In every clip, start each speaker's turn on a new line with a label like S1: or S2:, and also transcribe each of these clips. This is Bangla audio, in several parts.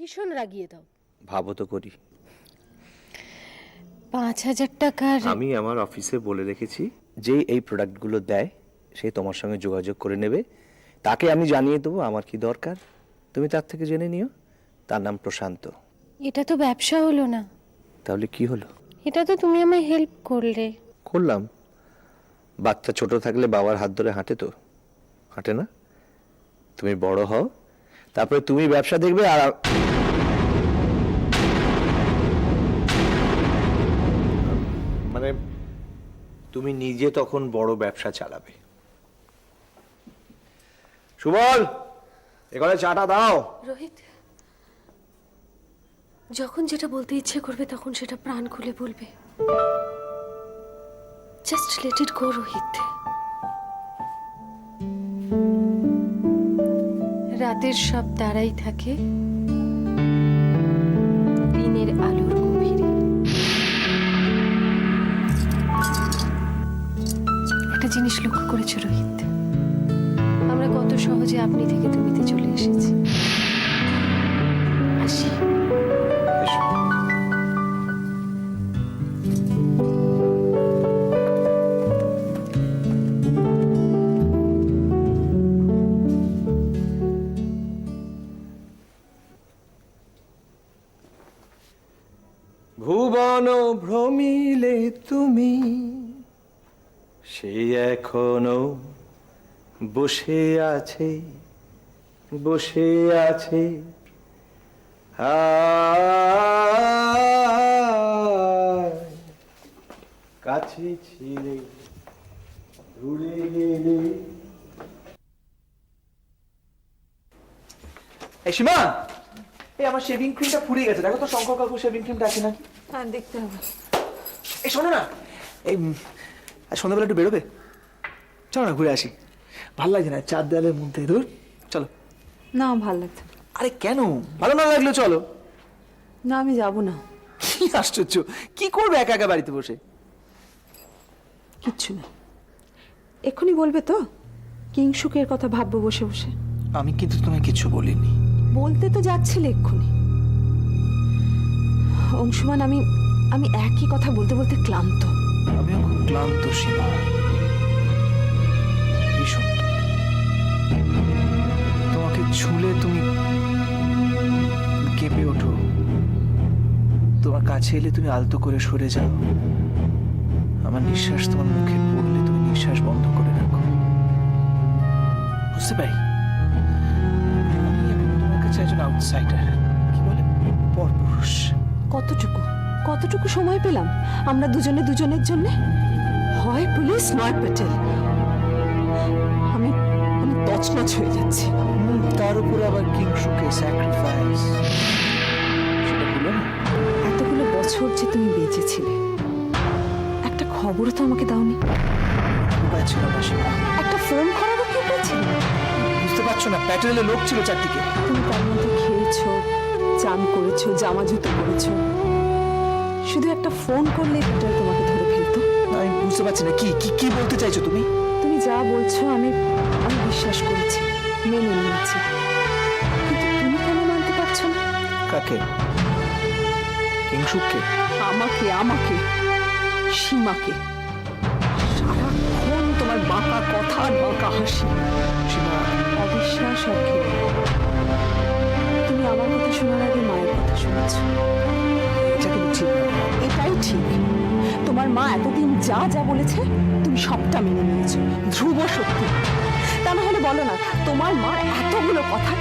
S1: ভীষণ রাগিয়ে দাও।
S2: ভাবো তো করি।
S1: 5,000 টাকার
S2: আমি আমার অফিসে বলে রেখেছি যে এই প্রোডাক্টগুলো দেয় সে তোমার সঙ্গে যোগাযোগ করে নেবে, তাকে আমি জানিয়ে দেবো আমার কি দরকার, তুমি তার থেকে জেনে নিও। তার নাম প্রশান্ত।
S1: এটা তো ব্যবসা হলো না,
S2: তাহলে কি হলো?
S1: এটা তো তুমি আমায় হেল্প করলে।
S2: করলাম। বাচ্চা ছোট থাকলে বাবার হাত ধরে হাঁটে তো, হাঁটে না? তুমি বড় হও, তারপরে তুমি ব্যবসা দেখবে আর মানে তুমি নিজে তখন বড় ব্যবসা চালাবে। সুবল, এখানে চাটা দাও।
S1: রোহিত, যখন যেটা বলতে ইচ্ছে করবে তখন সেটা প্রাণ খুলে বলবে। জাস্ট লেট ইট গো রোহিত। রাতের সব তারাই থাকে দিনের আলোর গভীরে। একটা জিনিস লক্ষ্য করেছো রোহিত, আমরা কত সহজে আপনি থেকে তুমিতে চলে এসেছি। আসি।
S2: এসো। ভুবন ভ্রমিলে তুমি সে এখনো বসে আছে, বসে আছে। কাছে ছিলে দূরে গেলে।
S3: এই সীমা, এই আমার শেভিং ক্রিমটা ফুরিয়ে গেছে, দেখো তো শঙ্কর কাকু শেভিং ক্রিমটা আছে নাকি।
S4: হ্যাঁ, দেখতে হবে।
S3: এই শোনো না, এই আজ সন্ধ্যাবেলা একটু বেরোবে? চলো না ঘুরে আসি, ভাল লাগছে না চার দেয়ালের মধ্যে। ধর চলো।
S4: না, ভাল লাগছে না।
S3: আরে কেন? ভালো না লাগলো চলো।
S4: না, আমি যাব না।
S3: কি আশ্চর্য, কি করবে একা একা বাড়িতে বসে?
S4: কিচ্ছু না, এক্ষুনি বলবে তো কিংসুকের কথা ভাববো বসে বসে।
S3: আমি কিন্তু তোমায় কিছু বলিনি।
S4: বলতে তো যাচ্ছিলে এক্ষুনি। অংশুমান, আমি আমি একই কথা বলতে বলতে ক্লান্ত।
S3: আমিও খুব ক্লান্ত সীমা, ভীষণ। তোমাকে ছুলে তুমি কেঁপে ওঠো, তোমার কাছে এলে তুমি আলতো করে সরে যাও, আমার নিঃশ্বাস তোমার মুখে পড়লে তুমি নিঃশ্বাস বন্ধ করে রাখো। বুঝতে পারি আমি এখন তোমার কাছে একজন আউটসাইডার, কি বলে পরপুরুষ।
S4: কতটুকু কতটুকু সময় পেলাম আমরা দুজনে দুজনের জন্য? হয় পুলিশ নয় প্যাটেল। আমি আমি তছনছ হয়ে যাচ্ছি।
S3: তার উপর আবার কিংসুকে স্যাক্রিফাইস, সেটা ভুলো না।
S4: এতগুলো বছর যে তুমি বেঁচেছিলে, একটা খবরও তো আমাকে দাওনি।
S3: উপায় ছিল না সীমা।
S4: একটা ফোন করারও কি উপায় ছিল?
S3: বুঝতে পারছো না, প্যাটেলের লোক ছিল চারদিকে।
S4: তুমি তার মধ্যে খেয়েছো, চান করেছো, জামা জুতো পরেছো, শুধু একটা ফোন করলে প্যাটেল তোমাকে ধরে ফেলতো।
S3: আমি বুঝতে পারছি না কি কি কি বলতে চাইছো তুমি।
S4: তুমি যা বলছো আমি আমি বিশ্বাস করেছি, মেনে নিয়েছি, কিন্তু তুমি কেন মানতে পারছো না?
S3: কাকে? কিংসুককে?
S4: আমাকে আমাকে সীমাকে। সারাক্ষণ তোমার বাঁকা কথা আর বাঁকা হাসি,
S3: সীমা,
S4: অবিশ্বাস আর ঘৃণা। তুমি আমার কথা শোনার আগে মায়ের কথা শুনেছ।
S3: এটা কিন্তু ঠিক না।
S4: এটাই ঠিক। তোমার মা এতদিন যা যা বলেছে তুমি সবটা মেনে নিয়েছো, ধ্রুব সত্যি। তা না হলে বলো না, তোমার মা এতগুলো কথা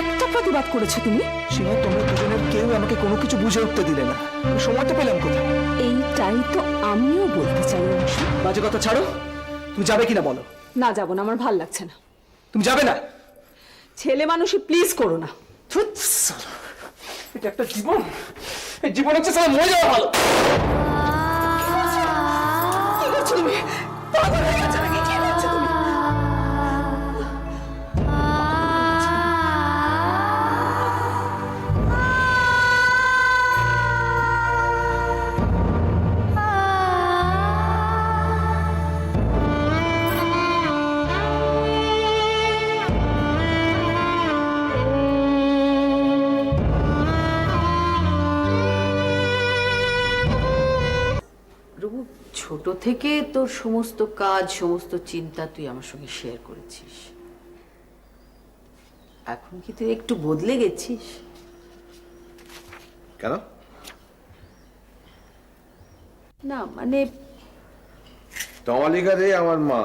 S4: একটা প্রতিবাদ করেছো তুমি?
S3: সীমা, তোমরা দুজনের কেউ আমাকে কোনো কিছু বুঝে উঠতে দিলে না, আমি সময়টা পেলাম কোথায়?
S4: এইটাই তো আমিও বলতে চাই অংশু।
S3: বাজে কথা ছাড়ো, তুমি যাবে কিনা বলো।
S4: না, যাবো না, আমার ভাল লাগছে না।
S3: তুমি যাবে না?
S4: ছেলে মানুষই প্লিজ করো না।
S3: ধুৎ, সালা। এটা একটা জীবন, এই জীবন হচ্ছে সালা মরে যাওয়া ভালো।
S4: কি করছো তুমি? পাগল হয়ে গেছো নাকি? কি করছো তুমি?
S5: ছোট থেকে তোর সমস্ত কাজ সমস্ত চিন্তা তুই আমার সঙ্গে শেয়ার করেছিস। এখন কি তুই একটু বদলে গেছিস?
S2: কেন?
S5: না মানে
S2: তমালিকা দে আমার মা,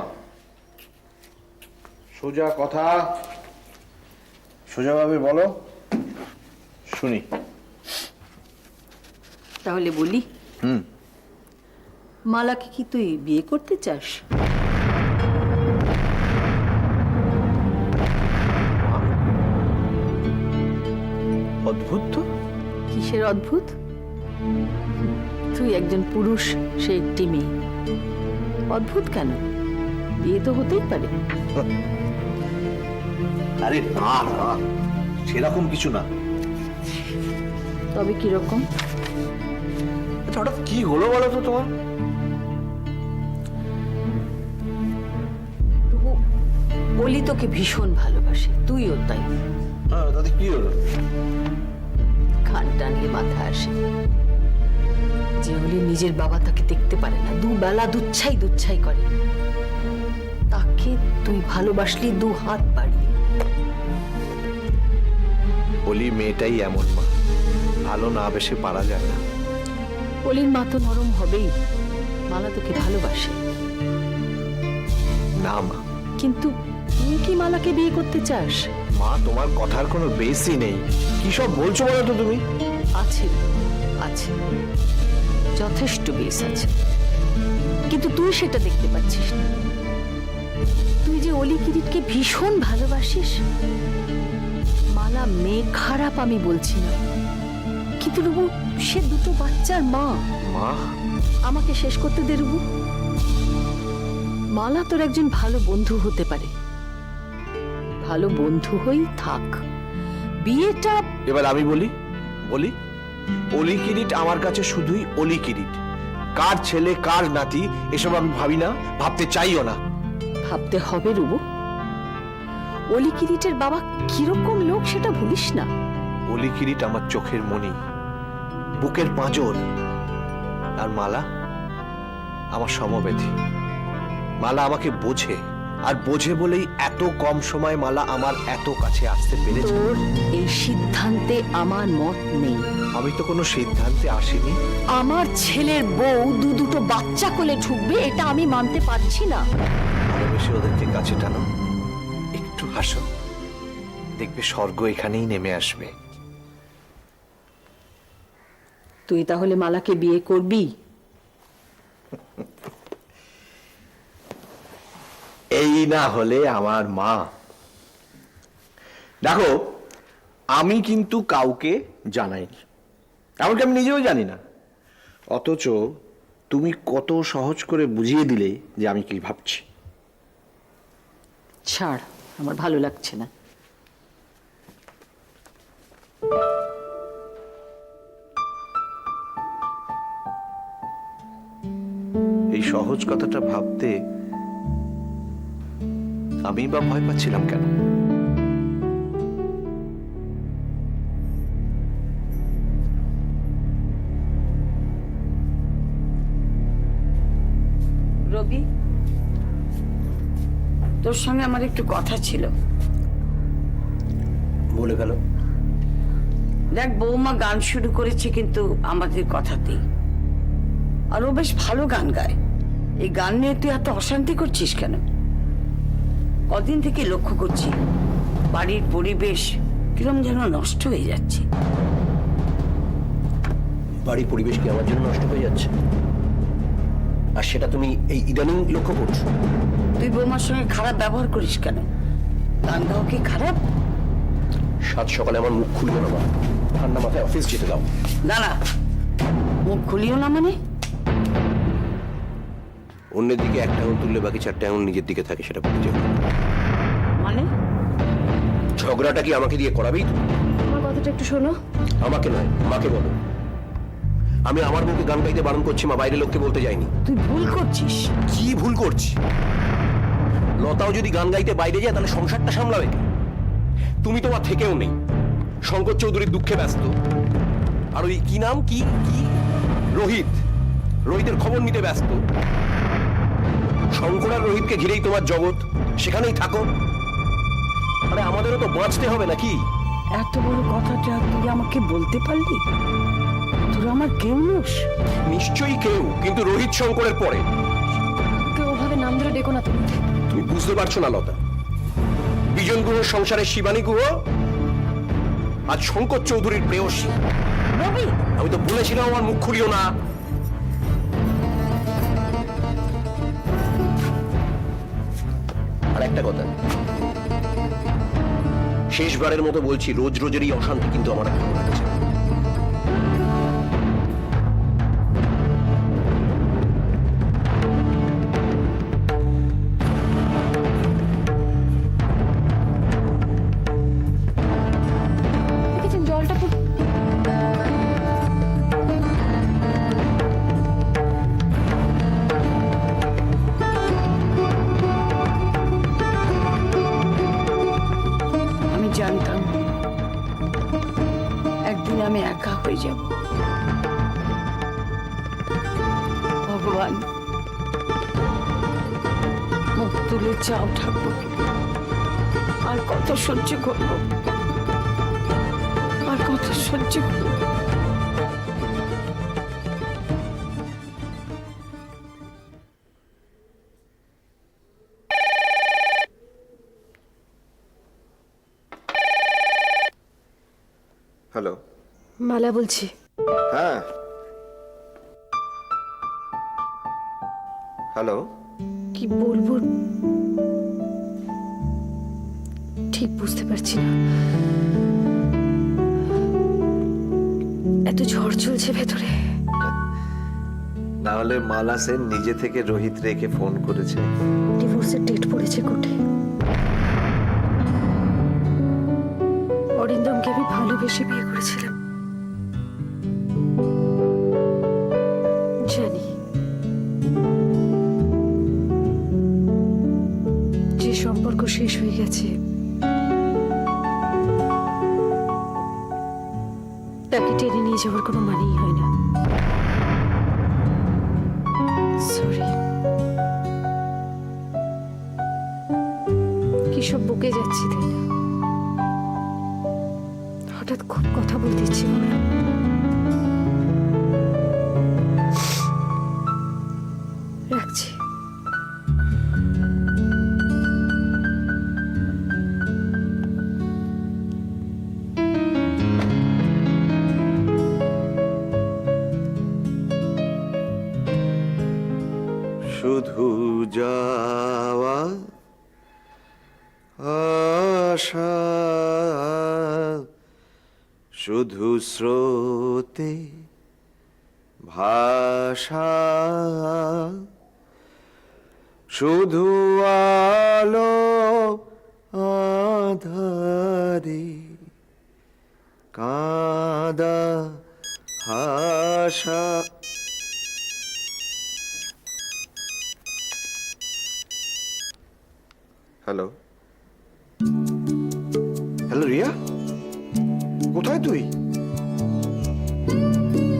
S2: সোজা কথা সোজাভাবে বলো, শুনি।
S5: তাহলে বলি, মালাকে কি তুই বিয়ে করতে চাস?
S2: অদ্ভুত তো।
S5: কিসের অদ্ভুত? তুই একজন পুরুষ, সে একটি মেয়ে। অদ্ভুত কেন? বিয়ে তো হতেই পারে।
S2: আরে না না, সেরকম কিছু না।
S5: তবে কিরকম?
S2: আচ্ছা, হঠাৎ কি হলো বলো তো তোমার?
S5: অলি তোকে ভীষণ ভালোবাসে, তুইও তাই।
S2: হ্যাঁ, তাতে কি হলো?
S5: খান টানলে মাথা আসে যে অলি নিজের বাবা তাকে দেখতে পারে না, দুবেলা দুচ্ছাই করে। তাকে তুই ভালোবাসলি দু হাত বাড়িয়ে।
S2: অলি মেয়েটাই এমন মা, ভালো না বেশে পারা যায় না।
S5: অলির মা তো নরম হবেই, মালা তোকে ভালোবাসে।
S2: না মা।
S5: কিন্তু তুই কি মালাকে বিয়ে করতে চাস?
S2: মা, তোমার কথার কোনো বেসই নেই। কি সব বলছো বলো তো তুমি?
S5: আছে আছে, যথেষ্ট বেশ আছে, কিন্তু তুই সেটা দেখতে পাচ্ছিস না। তুই যে অলি কিরিটকে ভীষণ ভালোবাসিস। মালা মেয়ে খারাপ আমি বলছি না, কিন্তু রুবু সে দুটো বাচ্চার মা।
S2: মা,
S5: আমাকে শেষ করতে দে রুবু। মালা তোর একজন ভালো বন্ধু হতে পারে, ভালো বন্ধু হই থাক। বিয়েটা
S2: এবার আমি বলি, অলি কিরিট আমার কাছে শুধুই অলি কিরিট। কার ছেলে কার নাতি এসব আমি ভাবি না, ভাবতে চাইও না।
S5: ভাবতে হবে রুবু। অলি কিরিটের বাবা কিরকম লোক সেটা ভুলিস না।
S2: অলি কিরিট আমার চোখের মণি, বুকের পাঁজর। আর মালা আমার সমবেধী। মালা আমাকে বোঝে, আর বোঝে বলেই এত কম সময় মালা আমার এত কাছে আসতে পেরেছে।
S5: তোর এই সিদ্ধান্তে আমার মত নেই।
S2: আমি তো কোনো সিদ্ধান্তে আসিনি।
S5: আমার ছেলের বউ দুটো বাচ্চা কোলে ঢুকবে, এটা আমি মানতে পারছি না।
S2: ভালোবেসে ওদেরকে কাছে টানো, একটু হাসো, দেখবে স্বর্গ এখানেই নেমে আসবে।
S5: তুই তাহলে মালাকে বিয়ে করবি?
S2: এই না হলে আমার মা। দেখো, আমি কিন্তু কাউকে জানাইনি, এমনকি আমি নিজেও জানি না। অথচ তুমি কত সহজ করে বুঝিয়ে দিলে যে আমি কি ভাবছি।
S5: ছাড়, আমার ভালো লাগছে না।
S2: এই সহজ কথাটা ভাবতে আমি বা ভয় পাচ্ছিলাম কেন?
S6: রবি, তোর সঙ্গে আমার একটু কথা ছিল।
S2: বলে গেল।
S6: দেখ, বৌমা গান শুরু করেছে কিন্তু আমাদের কথাতেই, আর ও বেশ ভালো গান গায়। এই গান নিয়ে তুই এত অশান্তি করছিস কেন? কদিন থেকে লক্ষ্য করছি বাড়ির পরিবেশ কিরম যেন নষ্ট হয়ে যাচ্ছে।
S7: বাড়ির পরিবেশ কি আমার জন্য নষ্ট হয়ে যাচ্ছে? আর সেটা তুমি এই ইদানিং লক্ষ্য করছো?
S6: তুই বৌমার সঙ্গে খারাপ ব্যবহার করিস কেন? গান গাও কি খারাপ?
S7: সাত সকালে আমার মুখ খুলিও না, মা। ঠান্ডা মাথায় অফিস যেতে দাও।
S6: না না, মুখ খুলিও না মানে?
S7: অন্যের দিকে একটা আঙুল তুললে বাকি চারটে আঙুল নিজের দিকে থাকে, সেটা বুঝে যাও।
S6: মানে
S7: ঝগড়াটা কি আমাকে দিয়ে করাবেই?
S1: আমার কথাটা একটু শোনো।
S7: আমাকে নয়, মাকে বলো। আমি আমার মুখে গান গাইতে বারণ করছি, মা। বাইরের লোককে বলতে যাইনি।
S6: তুই ভুল করছিস।
S7: কি ভুল করছি? লতাও যদি গান গাইতে বাইরে যায় তাহলে সংসারটা সামলাবে কে? তুমি তোমার থেকেও নেই, শঙ্কর চৌধুরীর দুঃখে ব্যস্ত। আর ওই কি নাম, কি কি রোহিত, রোহিতের খবর নিতে ব্যস্ত। শঙ্কর আর রোহিতকে ঘিরেই তোমার জগৎ, সেখানেই থাকো। আরে আমাদেরও তো বাঁচতে হবে নাকি?
S6: এত বড় কথাটা তুই আমাকে বলতে পারলি? তোর আমার কেউ নোস?
S7: নিশ্চয়ই কেউ, কিন্তু রোহিত শঙ্করের পরে।
S1: কেউ ওভাবে নাম ধরে ডেকো না তুমি।
S7: তুমি বুঝতে পারছো না লতা, বিজন গুহর সংসারের শিবানী গুহ আজ শঙ্কর চৌধুরীর প্রেয়সী।
S6: রবি,
S7: আমি তো বলেছিলাম আমার মুখ খুলিও না। আর একটা কথা, শেষবারের মতো বলছি, রোজ রোজের এই অশান্তি কিন্তু আমার আর ভালো লাগছে না।
S1: দেখেছেন জলটা পুরো
S6: আমি জানতাম একদিন আমি একা হয়ে যাব। ভগবান, মুখ তুলে চাও ঠাকুর, আর কত সহ্য করব, আর কত সহ্য করব।
S2: হ্যালো।
S1: মালা বলছি।
S2: হ্যাঁ, হ্যালো।
S1: কি বলবো ঠিক বুঝতে পারছি না। এত ঝড় চলছে ভেতরে।
S2: না হলে মালা সেন নিজে থেকে রোহিত রেখে ফোন করেছে।
S1: ডিভোর্সের ডেট পড়েছে কোর্টে। অরিন্দমকে আমি ভালোবেসে বিয়ে করেছিলাম, জানি যে সম্পর্ক শেষ হয়ে গেছে তাকে টেনে নিয়ে যাওয়ার কোনো মানেই হয় না। সরি। কি সব বুকে যাচ্ছি তাই না? হঠাৎ খুব কথা বলতে ইচ্ছে করলো। রাখছি।
S2: শুধু যাওয়া আশা, শুধু স্রোতে ভাষা, শুধু আলো আধারে কাঁদা হাসা। হ্যালো। হ্যালো রিয়া, কোথায় তুই?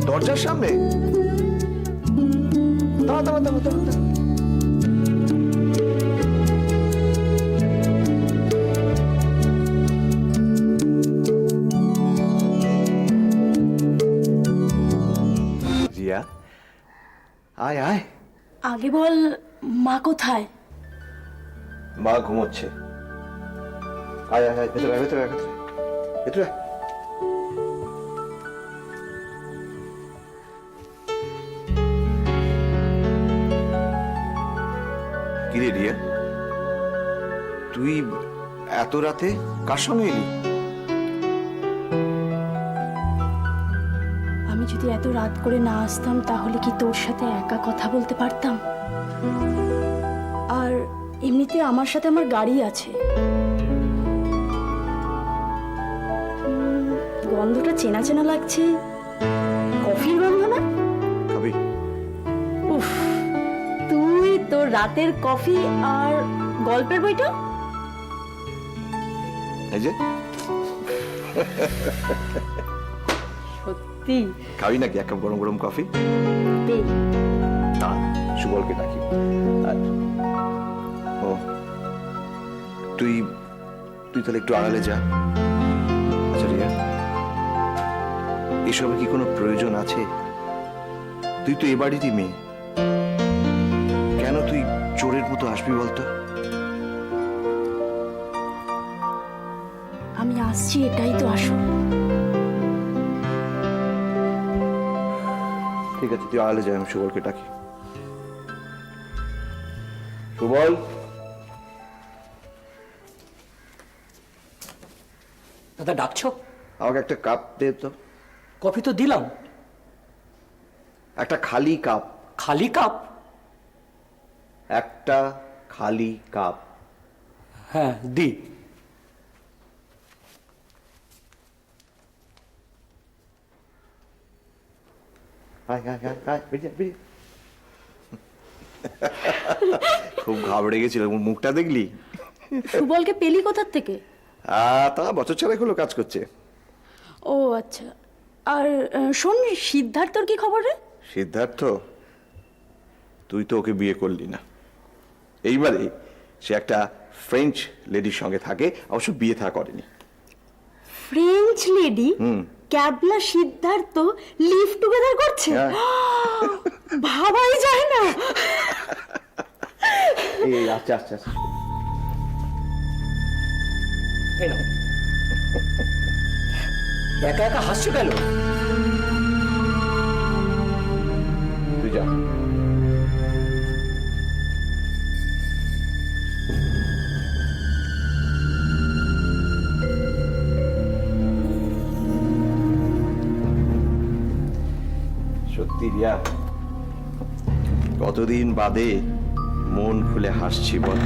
S2: দরজার সামনে? দাঁড়া দাঁড়া দাঁড়া দাঁড়া। রিয়া, আয় আয়।
S8: আগে বল, মা কোথায়?
S2: মা ঘুমোচ্ছে। আয় আয় আয়, ভেতরে আয়, ভেতরে আয়, ভেতরে আয়, ভেতরে আয়। কিরে রিয়া, তুই এত রাতে কার সঙ্গে এলি?
S8: আমি যদি এত রাত করে না আসতাম তাহলে কি তোর সাথে একা কথা বলতে পারতাম? আর এমনিতে আমার সাথে আমার গাড়ি আছে। গন্ধটা চেনা চেনা লাগছে, কফির গন্ধ না?
S2: খাবি?
S8: উফ, তুই তোর রাতের কফি আর গল্পের বইটা।
S2: এই যে
S8: সত্যি সত্যি
S2: খাবি নাকি এক কাপ গরম গরম কফি?
S8: পেয়ে
S2: দাঁড়া, সুবলকে ডাকি। ও তুই তুই তাহলে একটু আড়ালে যা। আচ্ছা রিয়া, এসবের কি কোনো প্রয়োজন আছে? তুই তো এ বাড়িরই মেয়ে, কেন তুই চোরের মতো আসবি বলতো?
S8: আমি আসছি, এটাই তো আসল।
S2: ঠিক আছে, তুই আড়ালে যাই, আমি সুবলকে ডাকি। সুবল,
S9: দাদা ডাকছো?
S2: আমাকে একটা কাপ দে তো।
S9: কফি তো দিলাম।
S2: একটা খালি কাপ।
S9: খালি কাপ?
S2: একটা খালি কাপ।
S9: হ্যাঁ দি।
S2: খুব ঘাবড়ে গেছিল, ওর মুখটা দেখলি?
S8: সুবলকে পেলি কোথার থেকে?
S2: তা বছর ছাড়াই হলো কাজ করছে।
S8: ও আচ্ছা। আর শোন, সিদ্ধার্থর কি খবর রে?
S2: সিদ্ধার্থ, তুই তো ওকে বিয়ে করলি না। এইবারে সে একটা ফ্রেঞ্চ লেডির সঙ্গে থাকে, অবশ্য বিয়ে থা করেনি।
S8: French lady? ক্যাবলা সিদ্ধার্থ লিভ টুগেদার করছে? ভাবাই যায় না।
S2: এই আচ্ছা আচ্ছা আচ্ছা,
S9: এই নাও। একা একা হাসছো কেন?
S2: তুই যা। সত্যি রিয়া, কতদিন বাদে মন খুলে হাসছি বল।